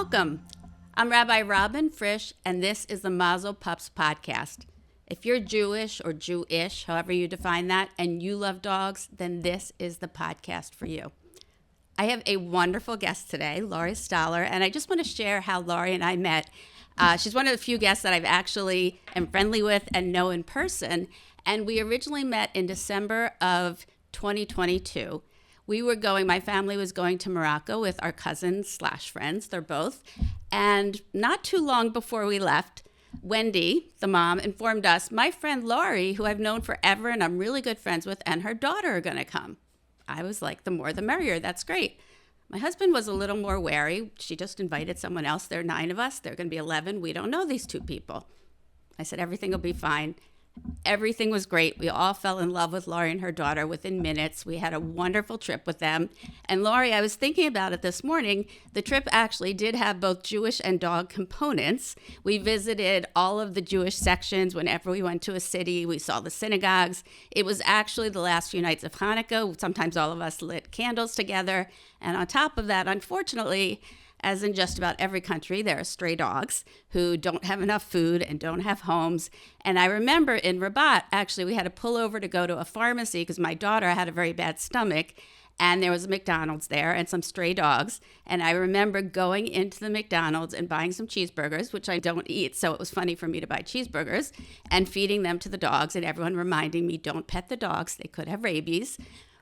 welcome. I'm Rabbi Robin Frisch, and this is the Mazel Pups podcast. If you're Jewish or Jewish, however you define that, and you love dogs, then this is the podcast for you. I have a wonderful guest today, Laurie Staller, and I just want to share how Laurie and I met. She's one of the few guests that I've actually am friendly with and know in person, and we originally met in December of 2022. My family was going to Morocco with our cousins / friends, they're both. And not too long before we left, Wendy, the mom, informed us, my friend Laurie, who I've known forever and I'm really good friends with, and her daughter are going to come. I was like, the more the merrier, that's great. My husband was a little more wary. She just invited someone else. There are 9 of us. They're going to be 11. We don't know these 2 people. I said, everything will be fine. Everything was great. We all fell in love with Laurie and her daughter within minutes. We had a wonderful trip with them. And Laurie, I was thinking about it this morning. The trip actually did have both Jewish and dog components. We visited all of the Jewish sections whenever we went to a city. We saw the synagogues. It was actually the last few nights of Hanukkah. Sometimes all of us lit candles together. And on top of that, unfortunately, as in just about every country, there are stray dogs who don't have enough food and don't have homes. And I remember in Rabat, actually, we had to pull over to go to a pharmacy because my daughter had a very bad stomach. And there was a McDonald's there and some stray dogs. And I remember going into the McDonald's and buying some cheeseburgers, which I don't eat. So it was funny for me to buy cheeseburgers and feeding them to the dogs. And everyone reminding me, don't pet the dogs. They could have rabies.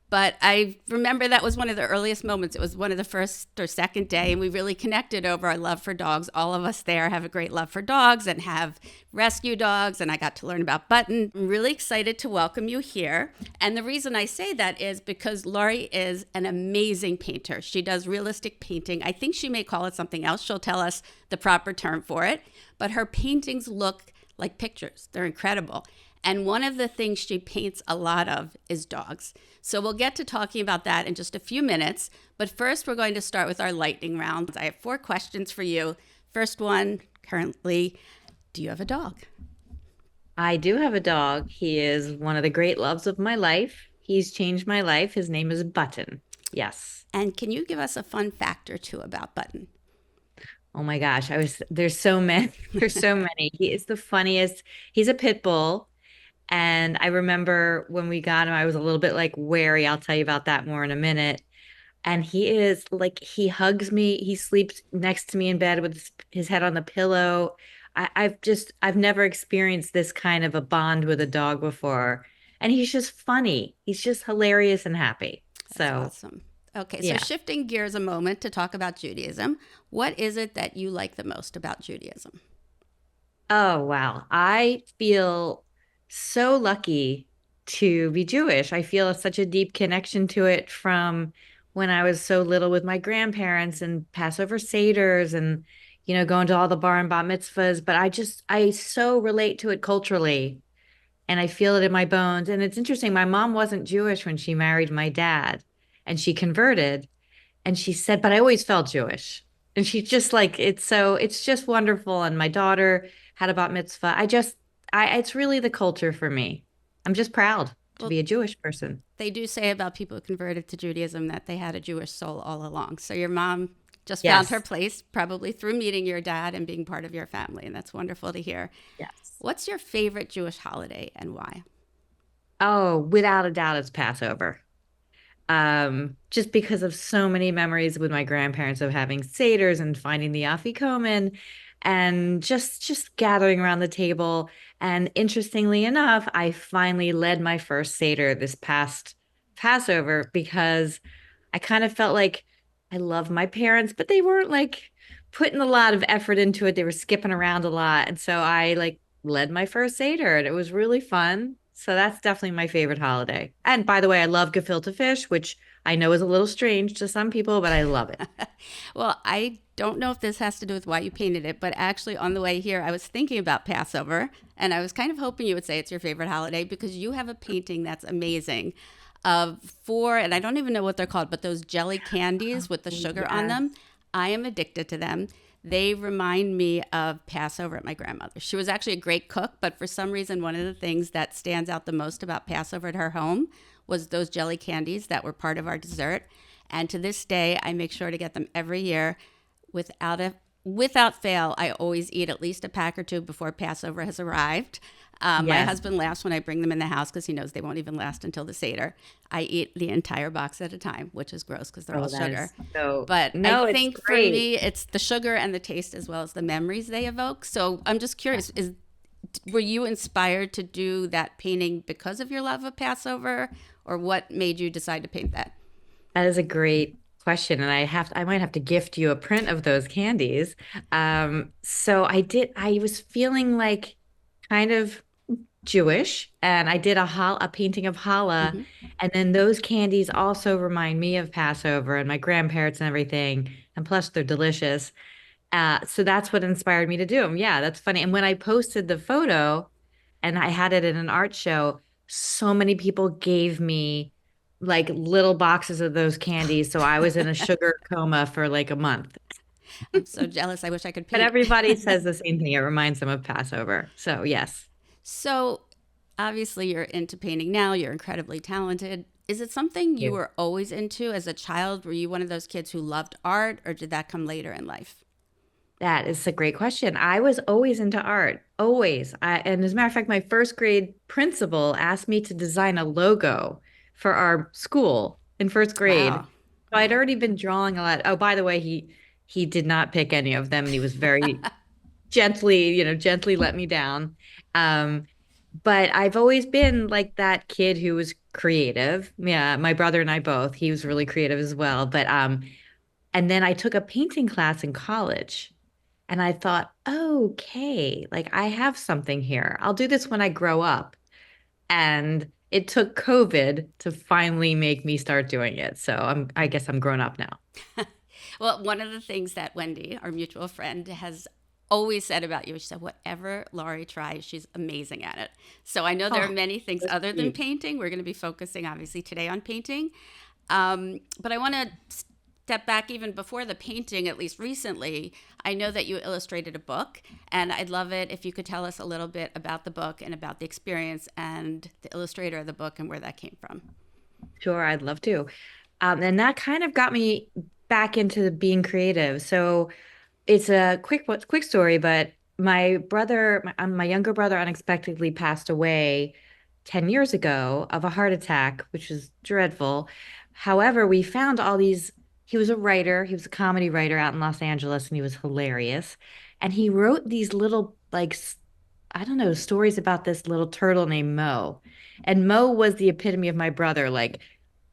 But I remember that was one of the earliest moments. It was one of the first or second day, and we really connected over our love for dogs. All of us there have a great love for dogs and have rescue dogs, and I got to learn about Button. I'm really excited to welcome you here. And the reason I say that is because Laurie is an amazing painter. She does realistic painting. I think she may call it something else. She'll tell us the proper term for it. But her paintings look like pictures. They're incredible. And one of the things she paints a lot of is dogs. So we'll get to talking about that in just a few minutes. But first, we're going to start with our lightning round. I have 4 questions for you. First one, currently, do you have a dog? I do have a dog. He is one of the great loves of my life. He's changed my life. His name is Button. Yes. And can you give us a fun fact or 2 about Button? Oh my gosh. There's so many. There's so many. He is the funniest. He's a pit bull. And I remember when we got him, I was a little bit like wary. I'll tell you about that more in a minute. And he is like, he hugs me. He sleeps next to me in bed with his head on the pillow. I've never experienced this kind of a bond with a dog before. And he's just funny. He's just hilarious and happy. That's awesome. Okay, so shifting gears a moment to talk about Judaism. What is it that you like the most about Judaism? Oh, wow. I feel so lucky to be Jewish. I feel such a deep connection to it from when I was so little with my grandparents and Passover seders and, going to all the bar and bat mitzvahs. But I so relate to it culturally and I feel it in my bones. And it's interesting. My mom wasn't Jewish when she married my dad and she converted and she said, but I always felt Jewish. And she's just like, it's just wonderful. And my daughter had a bat mitzvah. It's really the culture for me. I'm just proud to be a Jewish person. They do say about people who converted to Judaism that they had a Jewish soul all along. So your mom just found her place, probably through meeting your dad and being part of your family. And that's wonderful to hear. Yes. What's your favorite Jewish holiday and why? Oh, without a doubt, it's Passover. Just because of so many memories with my grandparents of having seders and finding the afikomen and just gathering around the table. And interestingly enough, I finally led my first seder this past Passover because I kind of felt like I love my parents, but they weren't like putting a lot of effort into it. They were skipping around a lot. And so I like led my first seder and it was really fun. So that's definitely my favorite holiday. And by the way, I love gefilte fish, which I know is a little strange to some people, but I love it. Well, I don't know if this has to do with why you painted it, but actually on the way here, I was thinking about Passover, and I was kind of hoping you would say it's your favorite holiday because you have a painting that's amazing of 4, and I don't even know what they're called, but those jelly candies with the sugar on them. I am addicted to them. They remind me of Passover at my grandmother's. She was actually a great cook, but for some reason, one of the things that stands out the most about Passover at her home was those jelly candies that were part of our dessert. And to this day, I make sure to get them every year without a without fail, I always eat at least a pack or two before Passover has arrived. My Yes. husband laughs when I bring them in the house because he knows they won't even last until the Seder. I eat the entire box at a time, which is gross because they're all Oh, that sugar. is so, But I no, it's think for great. me, it's the sugar and the taste as well as the memories they evoke. So I'm just curious, were you inspired to do that painting because of your love of Passover, or what made you decide to paint that? That is a great question. And I might have to gift you a print of those candies. So I was feeling like kind of Jewish, and I did a painting of challah, Hmm. and then those candies also remind me of Passover and my grandparents and everything, and plus they're delicious. So that's what inspired me to do them. Yeah, that's funny. And when I posted the photo and I had it in an art show, so many people gave me like little boxes of those candies. So I was in a sugar coma for like a month. I'm so jealous. I wish I could But paint. everybody says the same thing. It reminds them of Passover. So yes. So obviously, you're into painting now. You're incredibly talented. Is it something you were always into as a child? Were you one of those kids who loved art, or did that come later in life? That is a great question. I was always into art, always. And as a matter of fact, my first grade principal asked me to design a logo for our school in first grade. Wow. So I'd Wow. already been drawing a lot. Oh, by the way, he did not pick any of them, and he was very gently, gently let me down. Um, but I've always been like that kid who was creative. Yeah, my brother and I both. He was really creative as well. And then I took a painting class in college. And I thought, okay, like I have something here. I'll do this when I grow up. And it took COVID to finally make me start doing it. So I guess I'm grown up now. Well, one of the things that Wendy, our mutual friend, has always said about you, she said, whatever Laurie tries, she's amazing at it. So I know there are Oh, many things that's other than sweet. painting. We're going to be focusing, obviously, today on painting. But I want to step back even before the painting, at least recently. I know that you illustrated a book, and I'd love it if you could tell us a little bit about the book and about the experience and the illustrator of the book and where that came from. Sure, I'd love to. And that kind of got me back into being creative. So it's a quick story, but my younger brother unexpectedly passed away 10 years ago of a heart attack, which was dreadful. However, we found all these, he was a writer, he was a comedy writer out in Los Angeles, and he was hilarious. And he wrote these little, like, I don't know, stories about this little turtle named Mo. And Mo was the epitome of my brother, like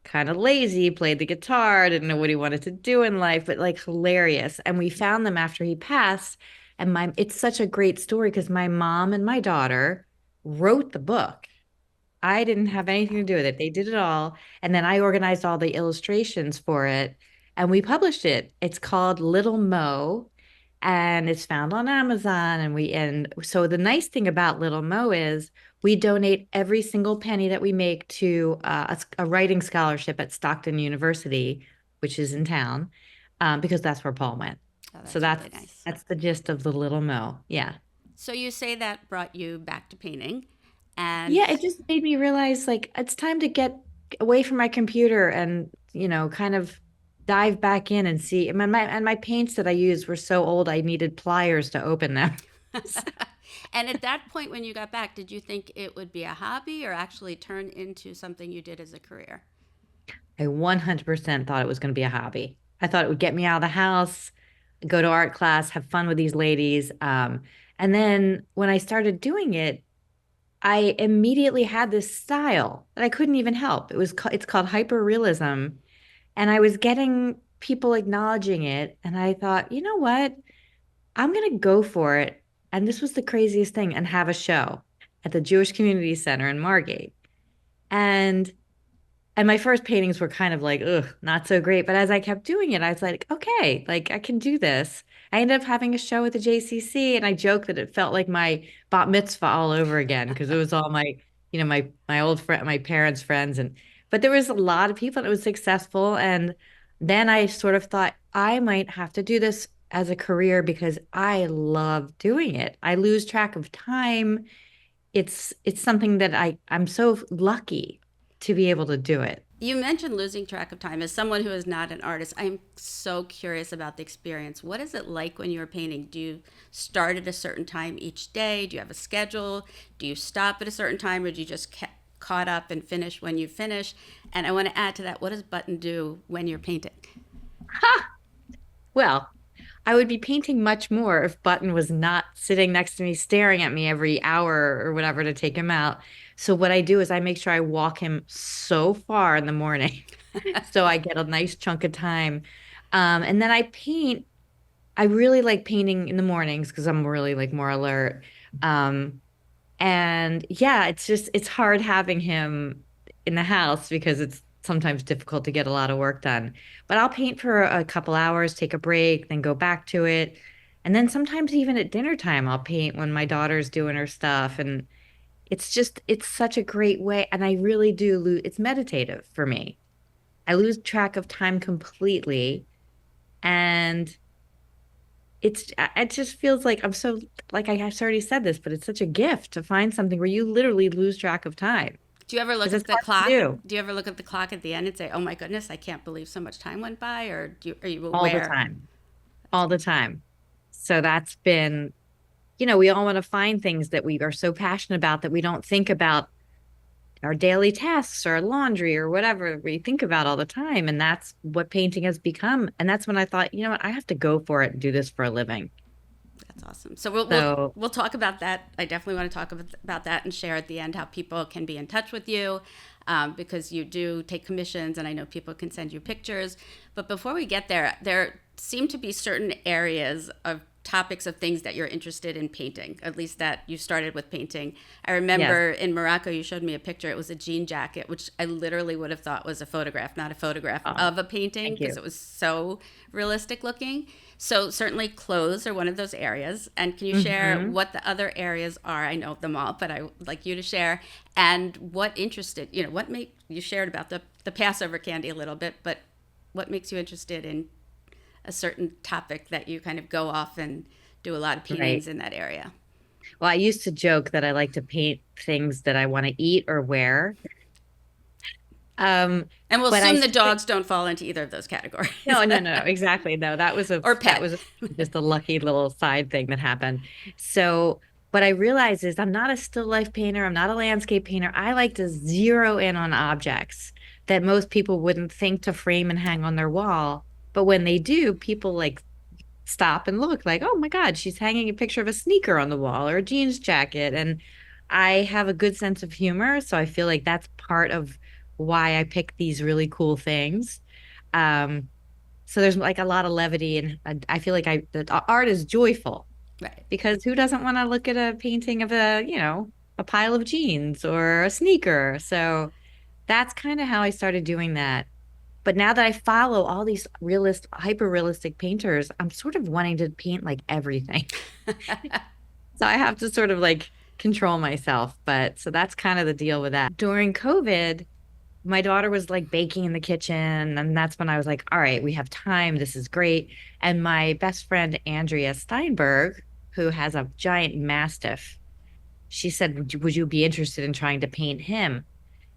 kind of lazy, played the guitar, didn't know what he wanted to do in life, but like hilarious. And we found them after he passed. And it's such a great story because my mom and my daughter wrote the book. I didn't have anything to do with it. They did it all. And then I organized all the illustrations for it and we published it. It's called Little Mo and it's found on Amazon. And so the nice thing about Little Mo is we donate every single penny that we make to a writing scholarship at Stockton University, which is in town, because that's where Paul went. Oh, So that's that's really nice. that's the gist of the Little Mo. Yeah. So you say that brought you back to painting, and Yeah, it just made me realize like it's time to get away from my computer and, kind of dive back in and see. And my paints that I used were so old, I needed pliers to open them. and at that point when you got back, did you think it would be a hobby or actually turn into something you did as a career? I 100% thought it was going to be a hobby. I thought it would get me out of the house, go to art class, have fun with these ladies. And then when I started doing it, I immediately had this style that I couldn't even help. It's called hyperrealism. And I was getting people acknowledging it. And I thought, you know what? I'm going to go for it. And this was the craziest thing and have a show at the Jewish Community Center in Margate. And and my first paintings were kind of like, ugh, not so great. But as I kept doing it, I was like, okay, like I can do this. I ended up having a show at the JCC, and I joke that it felt like my bat mitzvah all over again because it was all my old friend, my parents' friends, but there was a lot of people, and it was successful. And then I sort of thought I might have to do this as a career because I love doing it. I lose track of time. It's something that I'm so lucky to be able to do it. You mentioned losing track of time. As someone who is not an artist, I'm so curious about the experience. What is it like when you're painting? Do you start at a certain time each day? Do you have a schedule? Do you stop at a certain time, or do you just get caught up and finish when you finish? And I want to add to that, what does Button do when you're painting? Ha! Well, I would be painting much more if Button was not sitting next to me, staring at me every hour or whatever to take him out. So what I do is I make sure I walk him so far in the morning, so I get a nice chunk of time. And then I paint. I really like painting in the mornings because I'm really like more alert. Um, and yeah, it's hard having him in the house because it's sometimes difficult to get a lot of work done. But I'll paint for a couple hours, take a break, then go back to it. And then sometimes even at dinner time, I'll paint when my daughter's doing her stuff. And it's such a great way. And I really do lose, it's meditative for me. I lose track of time completely. And it just feels like I'm so, like I've already said this, but it's such a gift to find something where you literally lose track of time Do you ever look because at it's the hard to clock? do Do you ever look at the clock at the end and say, "Oh my goodness, I can't believe so much time went by"? Or are you all the aware? time, all the time. So that's been, we all want to find things that we are so passionate about that we don't think about our daily tasks or laundry or whatever we think about all the time. And that's what painting has become. And that's when I thought, you know what, I have to go for it and do this for a living. That's awesome. So we'll we'll So we'll talk about that. I definitely want to talk about that and share at the end how people can be in touch with you, because you do take commissions, and I know people can send you pictures. But before we get there, there seem to be certain areas of topics of things that you're interested in painting. At least that you started with painting. I yes. remember in Morocco, you showed me a picture. It was a jean jacket, which I literally would have thought was a photograph, not a photograph Oh, of a painting, thank because you. it was so realistic looking. So certainly clothes are one of those areas. And can you share Hmm. what the other areas are? I know them all, but I would like you to share, and what interested, what make you shared about the Passover candy a little bit, but what makes you interested in a certain topic that you kind of go off and do a lot of Right. paintings in that area? Well, I used to joke that I like to paint things that I want to eat or wear. Um, And we'll but I assume the started, dogs don't fall into either of those categories. no, no, no, no, exactly. No, Or that pet. was just a lucky little side thing that happened. So what I realized is I'm not a still life painter. I'm not a landscape painter. I like to zero in on objects that most people wouldn't think to frame and hang on their wall. But when they do, people like stop and look like, oh my God, she's hanging a picture of a sneaker on the wall or a jeans jacket. And I have a good sense of humor. So I feel like that's part of why I pick these really cool things. Um, so there's like a lot of levity, and I feel like the art is joyful Right. because who doesn't want to look at a painting of a pile of jeans or a sneaker? So that's kind of how I started doing that. But now that I follow all these hyper realistic painters, I'm sort of wanting to paint like everything. So I have to sort of like control myself. But so that's kind of the deal with that. During COVID, my daughter was like baking in the kitchen. And that's when I was like, all right, we have time. This is great. And my best friend, Andrea Steinberg, who has a giant mastiff, she said, would you be interested in trying to paint him?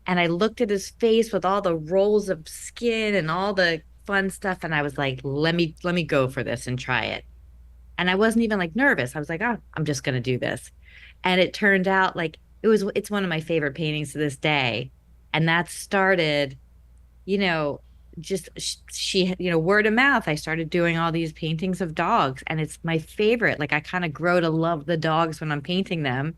And I looked at his face with all the rolls of skin and all the fun stuff. And I was like, let me go for this and try it. And I wasn't even like nervous. I was like, oh, I'm just going to do this. And it turned out like it's one of my favorite paintings to this day. And that started, you know, just she, word of mouth. I started doing all these paintings of dogs, and it's my favorite. Like I kind of grow to love the dogs when I'm painting them.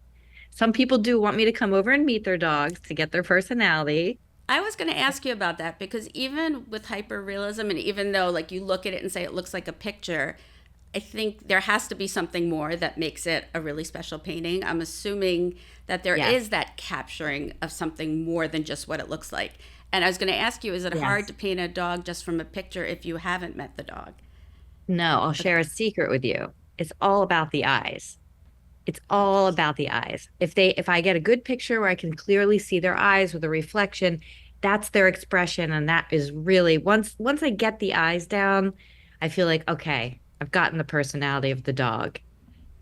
Some people do want me to come over and meet their dogs to get their personality. I was going to ask you about that, because even with hyperrealism, and even though like you look at it and say it looks like a picture, I think there has to be something more that makes it a really special painting. I'm assuming that there Yes. is that capturing of something more than just what it looks like. And I was going to ask you, is it hard Yes. to paint a dog just from a picture if you haven't met the dog? No, I'll Okay. share a secret with you. It's all about the eyes. It's all about the eyes. If I get a good picture where I can clearly see their eyes with a reflection, that's their expression. And that is really once I get the eyes down, I feel like, okay, I've gotten the personality of the dog.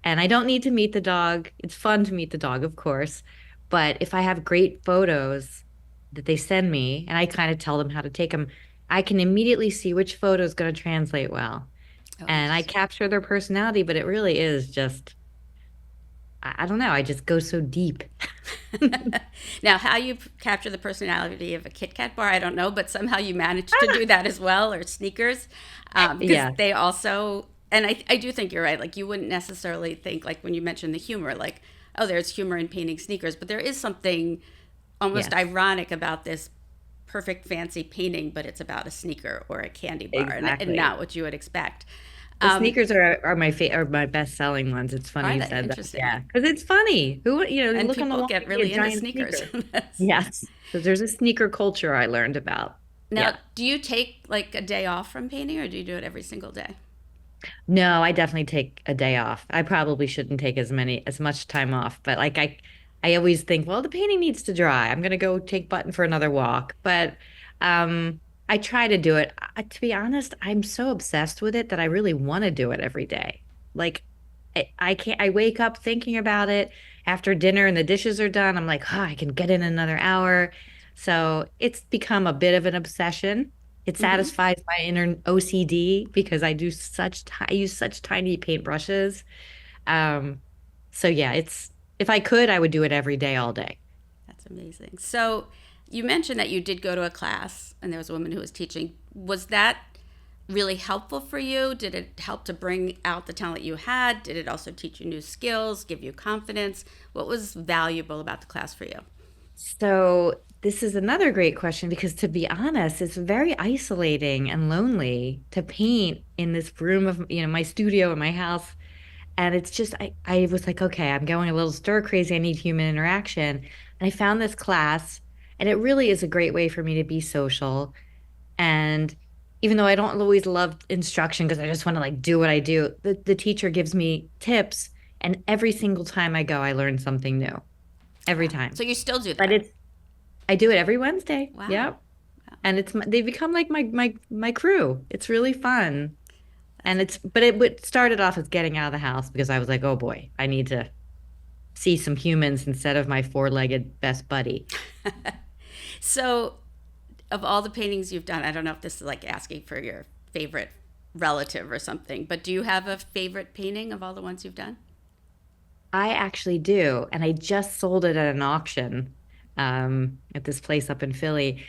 And I don't need to meet the dog. It's fun to meet the dog, of course. But if I have great photos, that they send me, and I kind of tell them how to take them, I can immediately see which photo is going to translate well. Oh, And I interesting. capture their personality, but it really is just, I don't know, I just go so deep. Now, how you capture the personality of a Kit Kat bar, I don't know, but somehow you managed to do that as well, or sneakers, because Yeah, they also, and I do think you're right. Like, you wouldn't necessarily think, like, when you mentioned the humor, like, oh, there's humor in painting sneakers, but there is something almost yes, ironic about this perfect fancy painting, but it's about a sneaker or a candy bar, and exactly. not what you would expect. The Um, sneakers are are my best selling ones. It's funny are you they said that. interesting? Yeah, because it's funny. Who, you And look on the people lawn, get you see a really into giant sneakers. sneaker. Yes, because there's a sneaker culture I learned about. Now, Yeah. do you take like a day off from painting, or do you do it every single day? No, I definitely take a day off. I probably shouldn't take as much time off, but like I always think, well, the painting needs to dry. I'm gonna go take Button for another walk. But I try to do it. To be honest, I'm so obsessed with it that I really want to do it every day. Like I can't, I wake up thinking about it after dinner and the dishes are done. I'm like, oh, I can get in another hour. So it's become a bit of an obsession. It Mm-hmm. satisfies my inner OCD because I use such tiny paintbrushes. Um, so yeah, it's if I could, I would do it every day, all day. That's amazing. So, you mentioned that you did go to a class, and there was a woman who was teaching. Was that really helpful for you? Did it help to bring out the talent you had? Did it also teach you new skills, give you confidence? What was valuable about the class for you? So this is another great question because to be honest, it's very isolating and lonely to paint in this room of, my studio in my house. And it's just, I was like, okay, I'm going a little stir crazy. I need human interaction. And I found this class, and it really is a great way for me to be social. And even though I don't always love instruction because I just want to like do what I do, the teacher gives me tips. And every single time I go, I learn something new every Wow. time. So you still do But that? I do it every Wednesday. Wow. Yep. And they become like my crew. It's really fun. That's And but it started off as getting out of the house because I was like, oh boy, I need to see some humans instead of my four-legged best buddy. so, of all the paintings you've done, I don't know if this is like asking for your favorite relative or something, but do you have a favorite painting of all the ones you've done? I actually do, and I just sold it at an auction at this place up in Philly.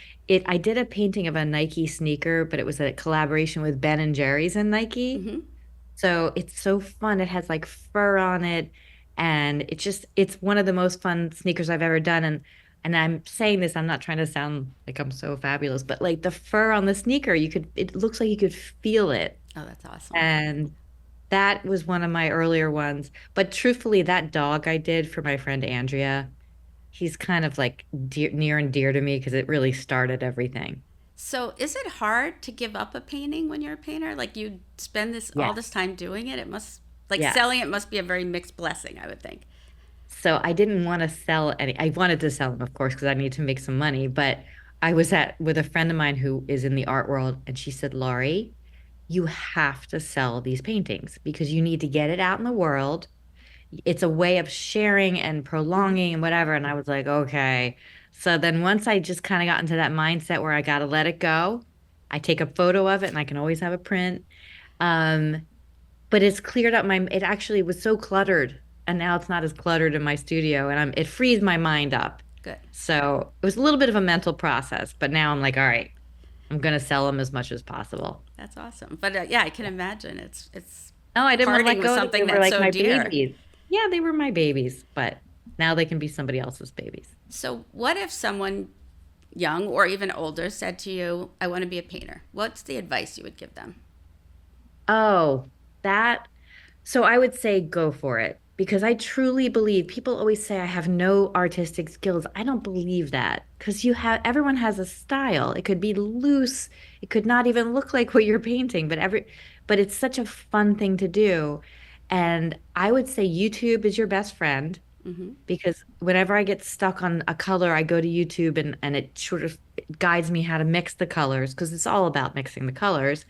I did a painting of a Nike sneaker, but it was a collaboration with Ben and Jerry's and Nike. Mm-hmm. So it's so fun. It has like fur on it, and it's one of the most fun sneakers I've ever done. And I'm saying this, I'm not trying to sound like I'm so fabulous, but like the fur on the sneaker, it looks like you could feel it. Oh, that's awesome. And that was one of my earlier ones. But truthfully, that dog I did for my friend Andrea, he's kind of like near and dear to me because it really started everything. So, is it hard to give up a painting when you're a painter? Like, you spend this all this Yes. time doing it. It must, like, selling Yes. it must be a very mixed blessing, I would think. So I didn't want to sell any. I wanted to sell them, of course, because I need to make some money. But I was at with a friend of mine who is in the art world, and she said, Laurie, you have to sell these paintings because you need to get it out in the world. It's a way of sharing and Mm-hmm. prolonging and whatever. And I was like, okay. So then once I just kind of got into that mindset where I got to let it go, I take a photo of it and I can always have a print. Um, but it's cleared up it actually was so cluttered and now it's not as cluttered in my studio and it frees my mind up. Good. So it was a little bit of a mental process, but now I'm like, all right, I'm going to sell them as much as possible. That's awesome. But yeah, I can imagine it's Oh, I didn't want to parting let with go. They something were that's like so my dear. babies. Yeah, they were my babies, but now they can be somebody else's babies. So, what if someone young or even older said to you, I want to be a painter? What's the advice you would give them? Oh, that. So I would say go for it because I truly believe people always say I have no artistic skills. I don't believe that because everyone has a style. It could be loose. It could not even look like what you're painting, but it's such a fun thing to do. And I would say YouTube is your best friend Mm-hmm. because whenever I get stuck on a color, I go to YouTube and it sort of guides me how to mix the colors because it's all about mixing the colors.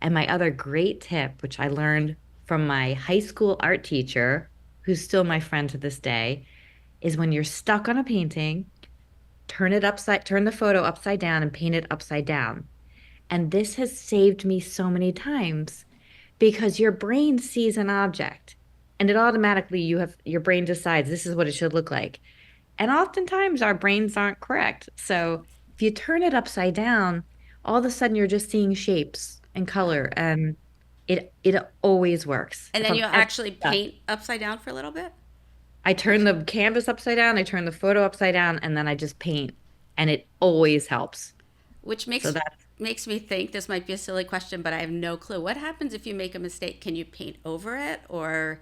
And my other great tip, which I learned from my high school art teacher, who's still my friend to this day, is when you're stuck on a painting, turn the photo upside down and paint it upside down. And this has saved me so many times because your brain sees an object and it automatically your brain decides this is what it should look like. And oftentimes our brains aren't correct. So if you turn it upside down, all of a sudden you're just seeing shapes and Wow. color and it always works. And If then I'm you ever actually stuck, paint upside down for a little bit, I turn the canvas upside down, I turn the photo upside down, and then I just paint and it always helps. which So that's makes me think this might be a silly question, but I have no clue. What happens if you make a mistake? Can you paint over it or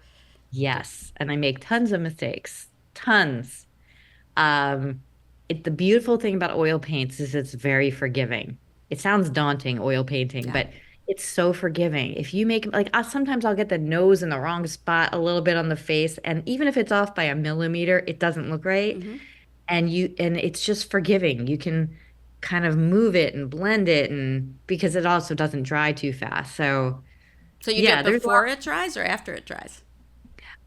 yes. And I make tons of mistakes, tons. Um, the beautiful thing about oil paints is it's very forgiving. It sounds daunting, oil painting, yeah. but it's so forgiving. If you make like sometimes I'll get the nose in the wrong spot a little bit on the face, and even if it's off by a millimeter, it doesn't look right. Hmm. And it's just forgiving. You can kind of move it and blend it, and because it also doesn't dry too fast. So So you do yeah, it there's a before it dries or after it dries?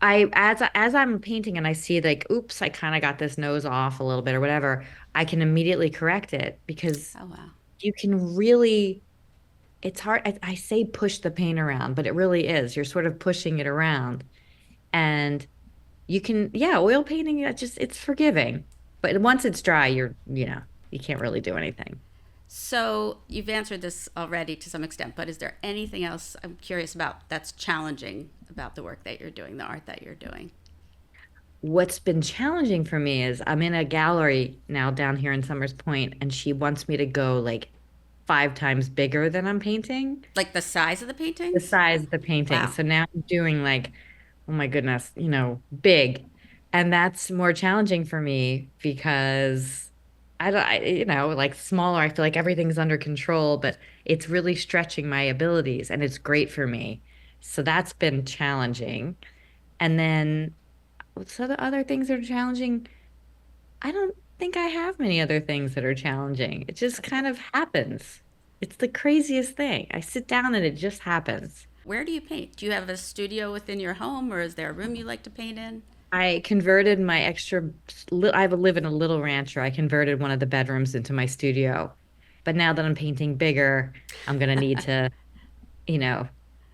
as I'm painting and I see like, oops, I kind of got this nose off a little bit or whatever, I can immediately correct it because Oh wow. you can really, it's hard. I say push the paint around, but it really is. You're sort of pushing it around and you can, yeah, oil painting, it's forgiving. But once it's dry, you can't really do anything. So you've answered this already to some extent, but is there anything else I'm curious about that's challenging about the work that you're doing, the art that you're doing? What's been challenging for me is I'm in a gallery now down here in Summers Point, and she wants me to go like 5 times bigger than I'm painting, Like the size of the the paintings? size of the painting. Wow. So now I'm doing like, oh my goodness, big. And that's more challenging for me because like smaller, I feel like everything's under control, but it's really stretching my abilities and it's great for me. So that's been challenging. And then what's other things that are challenging? I don't think I have many other things that are challenging. It just kind of happens. It's the craziest thing. I sit down and it just happens. Where do you paint? Do you have a studio within your home or is there a room you like to paint in? I converted my I live in a little rancher. I converted one of the bedrooms into my studio. But now that I'm painting bigger, I'm going to need to, you know,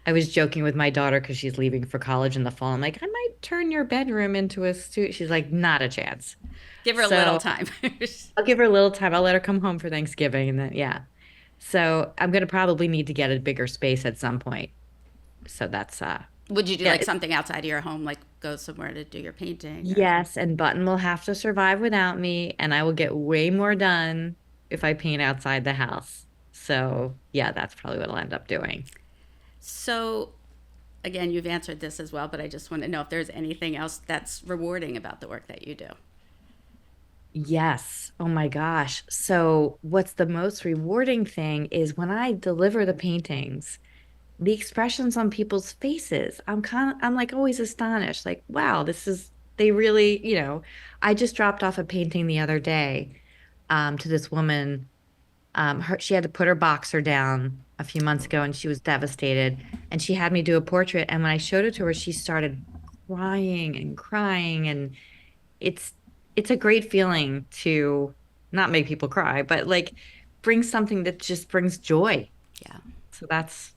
I was joking with my daughter because she's leaving for college in the fall. I'm like, I might turn your bedroom into a studio. She's like, not a chance. Give her a little So time. I'll give her a little time. I'll let her come home for Thanksgiving and then, yeah. So I'm going to probably need to get a bigger space at some point. So Would you do yeah, like something outside of your home, like go somewhere to do your painting or? yes. And Button will have to survive without me, and I will get way more done if I paint outside the house. So yeah, that's probably what I'll end up doing. So, again, you've answered this as well, but I just want to know if there's anything else that's rewarding about the work that you do. Yes. Oh my gosh. So what's the most rewarding thing is when I deliver the paintings, the expressions on people's faces. I'm like always astonished. Like, wow, they really, I just dropped off a painting the other day to this woman. She had to put her boxer down a few months ago and she was devastated. And she had me do a portrait. And when I showed it to her, she started crying and crying. And it's it's a great feeling to not make people cry, but like bring something that just brings joy. Yeah. So that's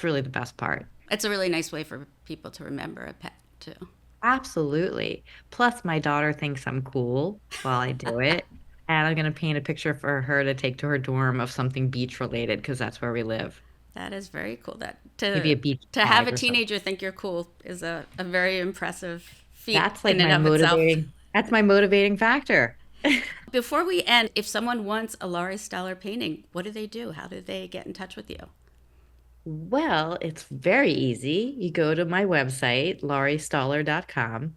really the best part. It's a really nice way for people to remember a pet, too. Absolutely. Plus, my daughter thinks I'm cool while I do it. And I'm going to paint a picture for her to take to her dorm of something beach related because that's where we live. That is very cool. That Maybe a beach to have tag a or something. teenager think you're cool is a very impressive feat That's like in and of itself. that's my motivating factor. Before we end, if someone wants a Laurie Staller painting, what do they do? How do they get in touch with you? Well, it's very easy. You go to my website, lauriestaller.com,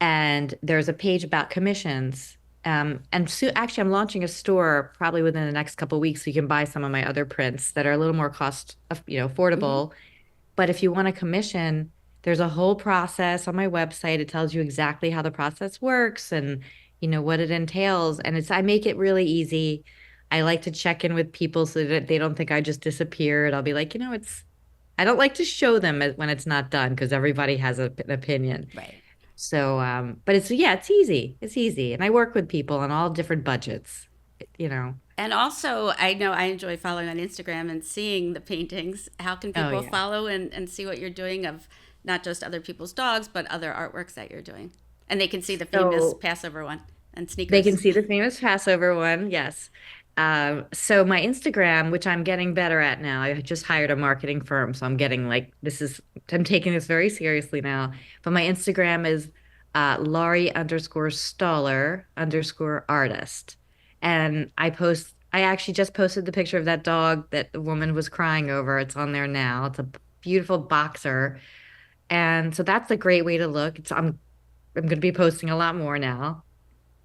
and there's a page about commissions. And so actually, I'm launching a store probably within the next couple of weeks, so you can buy some of my other prints that are a little more Hmm. affordable. But if you want a commission, there's a whole process on my website. It tells you exactly how the process works and what it entails. And I make it really easy. I like to check in with people so that they don't think I just disappeared. I'll be like, I don't like to show them when it's not done because everybody has an opinion. Right. So, but it's easy. It's easy. And I work with people on all different budgets, you know. And also, I know I enjoy following on Instagram and seeing the paintings. How can Oh people yeah. follow and see what you're doing of not just other people's dogs, but other artworks that you're doing? And they can see the famous So Passover one and they can sneakers. see the famous Passover one, yes. So my Instagram, which I'm getting better at now, I just hired a marketing firm, so I'm getting like I'm taking this very seriously now. But my Instagram is Laurie_Staller_artist, and I actually just posted the picture of that dog that the woman was crying over. It's on there now. It's a beautiful boxer, and so that's a great way to look. I'm going to be posting a lot more now.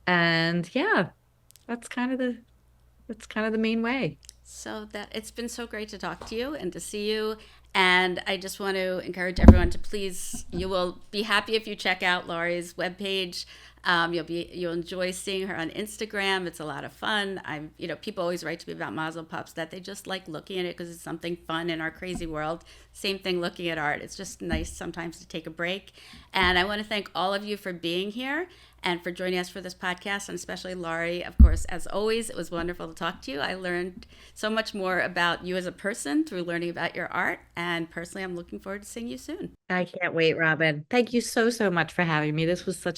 And yeah, that's kind of the main way. So that it's been so great to talk to you and to see you. And I just want to encourage everyone to please, you will be happy if you check out Laurie's webpage. You'll enjoy seeing her on Instagram. It's a lot of fun. People always write to me about Mazel Pups that they just like looking at it because it's something fun in our crazy world. Same thing looking at art. It's just nice sometimes to take a break. And I want to thank all of you for being here and for joining us for this podcast, and especially Laurie. Of course, as always, it was wonderful to talk to you. I learned so much more about you as a person through learning about your art, and personally, I'm looking forward to seeing you soon. I can't wait, Robin. Thank you so much for having me. This was so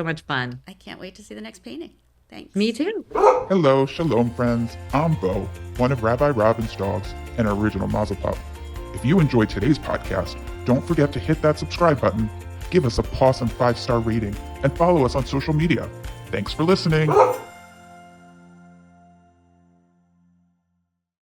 much fun. I can't wait to see the next painting. Me Thanks. too. Hello, shalom friends. I'm Bo, one of Rabbi Robin's dogs and an original Mazel Pup. If you enjoyed today's podcast, don't forget to hit that subscribe button, give us a pause and 5-star rating, and follow us on social media. Thanks for listening.